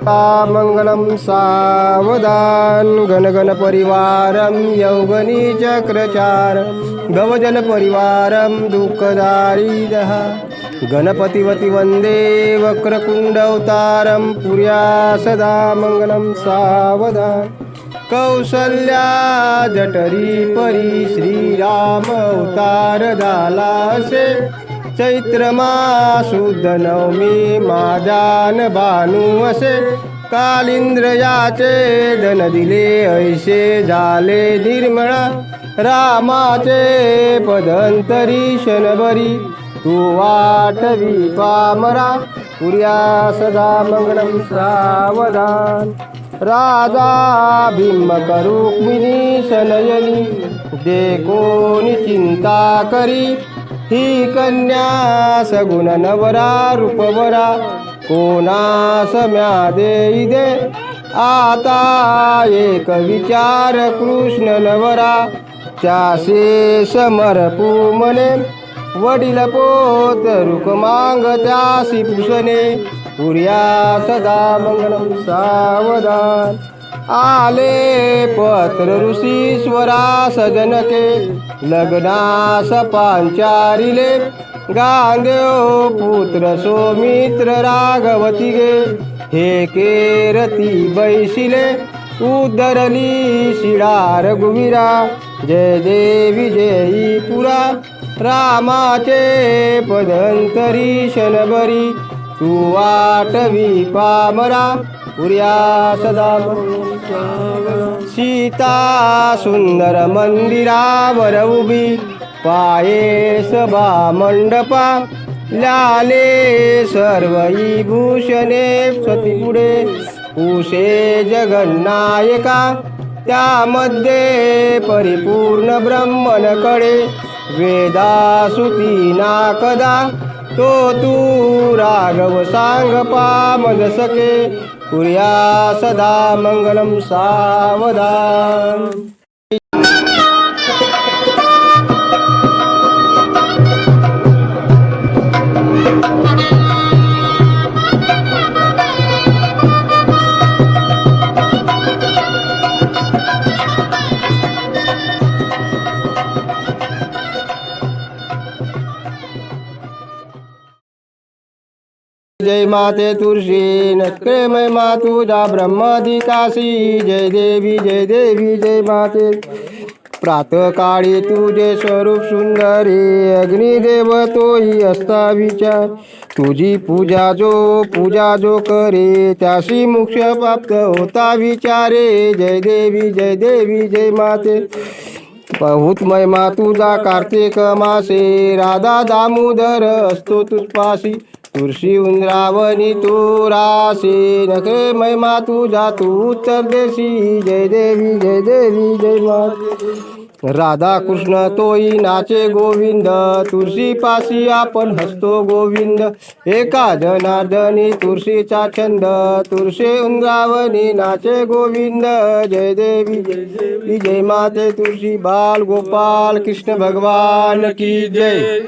मंगलम सावधान गण गण परिवारम यौगनी चक्रचार गवजन परिवारम दुःखदारी दहा गणपतिवती वंदे वक्रकुंड अवतारम पुर्या सदा मंगलम सावधान कौसल्या जठरी परी श्रीराम अवतार झाला असे चैत्र शुद्ध नवमी मादान भानू असे कालिंद्रयाचे धन दिले ऐसे झाले निर्मळा रामाचे पदंतरी शनभरी तू वाटवी पामरा पुर्या सदा मंगलम सावधान राजा भीम रुक्मिणी सनयनी दे कोणी चिंता करी ही कन्या सगुण नवरा रूपवरा कोणास म्या देई दे आता एक विचार कृष्ण नवरा त्यासे समर्पू मने वडील पोत रुक मांग त्यासी पुसणे पुर्या सदा मंगलम सावधान आले पत्र ऋषीश्वरा सजनके लग्नास पांचारिले गांधेव पुत्र सौमित्र राघवती गे हे केरती बैशिले उदरली शिडार गुविरा जय देवी जयी पुरा रामाचे पदंतरी शनभरी तू वाटवी पामरा पुर्या सदा सीता सुंदर मंदिरावर उभी पाये सभा मंडपा लाले सर्वई भूषणे सतीपुढे उषे जगन्नायका त्यामध्ये परिपूर्ण ब्रह्मणकडे वेदासुती नाकदा तो तू राघव सांग पामद सके पुर्या सदा मंगलम सावधान जय माते तुळशी नटके महिमा तुझा ब्रह्माधिकाशी जय देवी जय माते प्रातःकाळी तुझे स्वरूप सुंदरी अग्निदेव तोही असता विचार तुझी पूजा जो करे त्याशी मोक्ष प्राप्त होता विचारे जय देवी जय माते बहुत महिमा तुझा कार्तिक मासे राधा दामोदर असतो तुझपाशी तुळशी उंद्रावणी तू राशी नखे महिमा तुझा तू उत्तर देशी जय देवी जय माते राधा कृष्ण तोही नाचे गोविंद तुळशी पाशी आपण हसतो गोविंद एका जनार्दनी तुळशीचा छंद तुळशी उंद्रावणी नाचे गोविंद जय देवी जय माते तुळशी बाल गोपाल कृष्ण भगवान की जय.